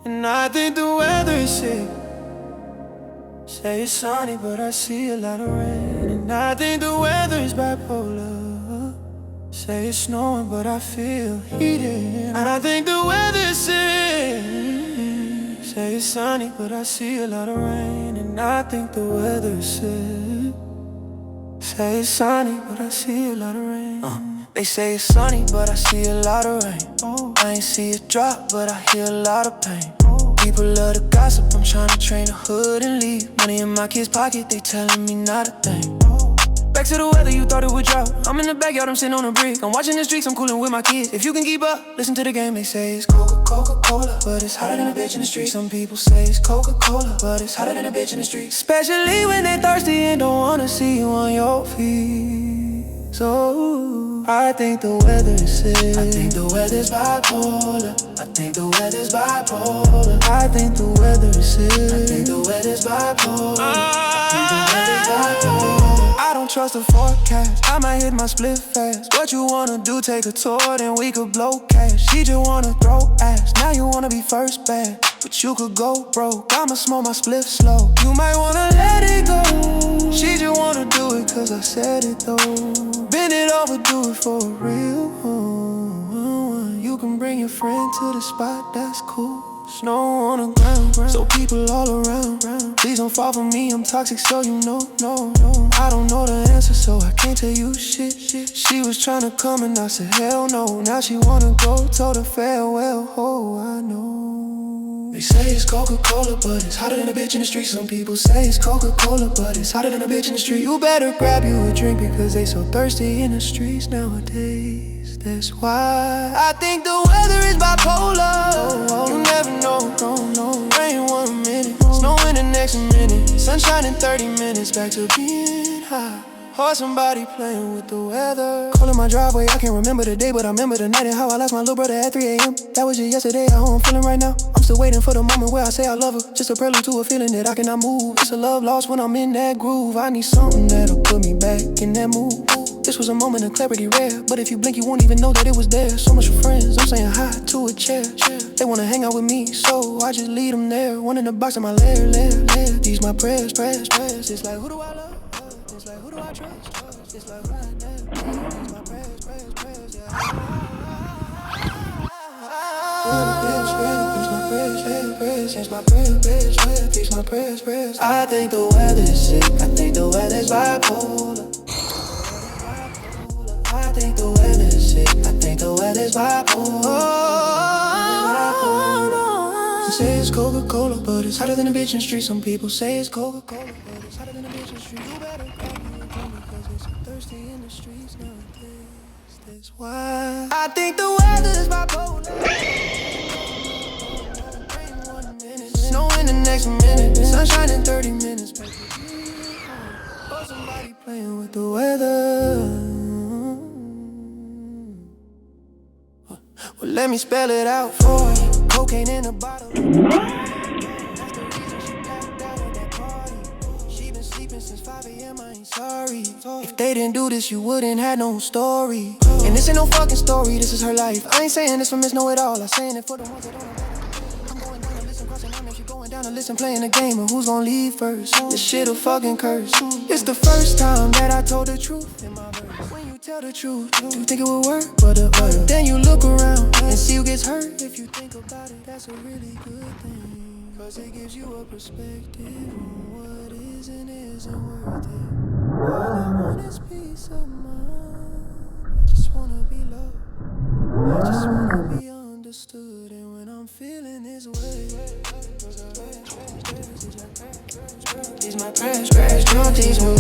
And I think the weather is sick. Say it's sunny, but I see a lot of rain. And I think the weather is bipolar. Say it's snowing, but I feel heated. And I think the weather is sick. Say it's sunny, but I see a lot of rain. And I think the weather is sick. Say it's sunny, but I see a lot of rain. They say it's sunny, but I see a lot of rain. I ain't see it drop, but I hear a lot of pain. People love to gossip, I'm trying to train the hood and leave. Money in my kids' pocket, they telling me not a thing. Back to the weather, you thought it would drop. I'm in the backyard, I'm sitting on a brick. I'm watching the streets, I'm coolin' with my kids. If you can keep up, listen to the game. They say it's Coca-Cola, but it's hotter than a bitch in the street. Some people say it's Coca-Cola, but it's hotter than a bitch in the street. Especially when they thirsty and don't wanna see you on your feet. So I think the weather is sick. I think the weather's bipolar. I think the weather's bipolar. I think the weather is sick. I think the weather's bipolar. I think the weather's bipolar. I don't trust the forecast. I might hit my split fast. What you wanna do? Take a tour, then we could blow cash. She just wanna throw ass. Now you wanna be first bad, but you could go broke. I'ma smoke my split slow. You might wanna let it go. She just wanna do it cause I said it though. Bend it over, do it for real. You can bring your friend to the spot, that's cool. Snow on the ground, so people all around. Please don't fall for me, I'm toxic, so you know. I don't know the answer, so I can't tell you shit. She was tryna come and I said hell no. Now she wanna go, told her farewell. Oh, I know. They say it's Coca-Cola, but it's hotter than a bitch in the street. Some people say it's Coca-Cola, but it's hotter than a bitch in the street. You better grab you a drink because they so thirsty in the streets nowadays. That's why I think the weather is bipolar. You never know, rain 1 minute, snow in the next minute, sunshine in 30 minutes, back to being high. Or somebody playing with the weather. Calling my driveway, I can't remember the day, but I remember the night and how I lost my little brother at 3 a.m. That was just yesterday, how I'm feeling right now. I'm still waiting for the moment where I say I love her. Just a prelude to a feeling that I cannot move. It's a love lost when I'm in that groove. I need something that'll put me back in that mood. This was a moment of clarity rare, but if you blink you won't even know that it was there. So much for friends, I'm saying hi to a chair. They wanna hang out with me, so I just lead them there. One in the box in my lair. These my prayers. It's like who do I love? It's like who do I trust? It's like who I never. These my prayers, yeah. These my prayers. I think the weather is sick. I think the weather's bipolar. I think the weather is sick. I think the weather's bipolar. Some say it's Coca-Cola, but it's hotter than a bitch in the street. Some people say it's Coca-Cola, but it's hotter than a bitch in the street. You better grab me a drink because it's so thirsty in the streets nowadays. That's why I think the weather is bipolar. Rain 1 minute, snow in the next minute, sunshine in 30 minutes. Or somebody playing with the weather. Well, let me spell it out for you. Cocaine in a bottle. That's the reason she packed out at that party. She been sleeping since 5 a.m. I ain't sorry. If they didn't do this, you wouldn't have no story. And this ain't no fucking story, this is her life. I ain't saying this for Miss Know-It-All. I'm saying it for the ones that don't know better. I'm going down to listen, crossing out. If you're going down to listen, playing the game of who's gonna leave first. This shit a fucking curse. It's the first time that I told the truth in my verse. Tell the truth, you think it would work, but then you look around and see who gets hurt. If you think about it, that's a really good thing, cause it gives you a perspective on what is and isn't worth it. All I want is peace of mind. I just wanna be loved, I just wanna be understood. And when I'm feeling this way, these my prayers, these my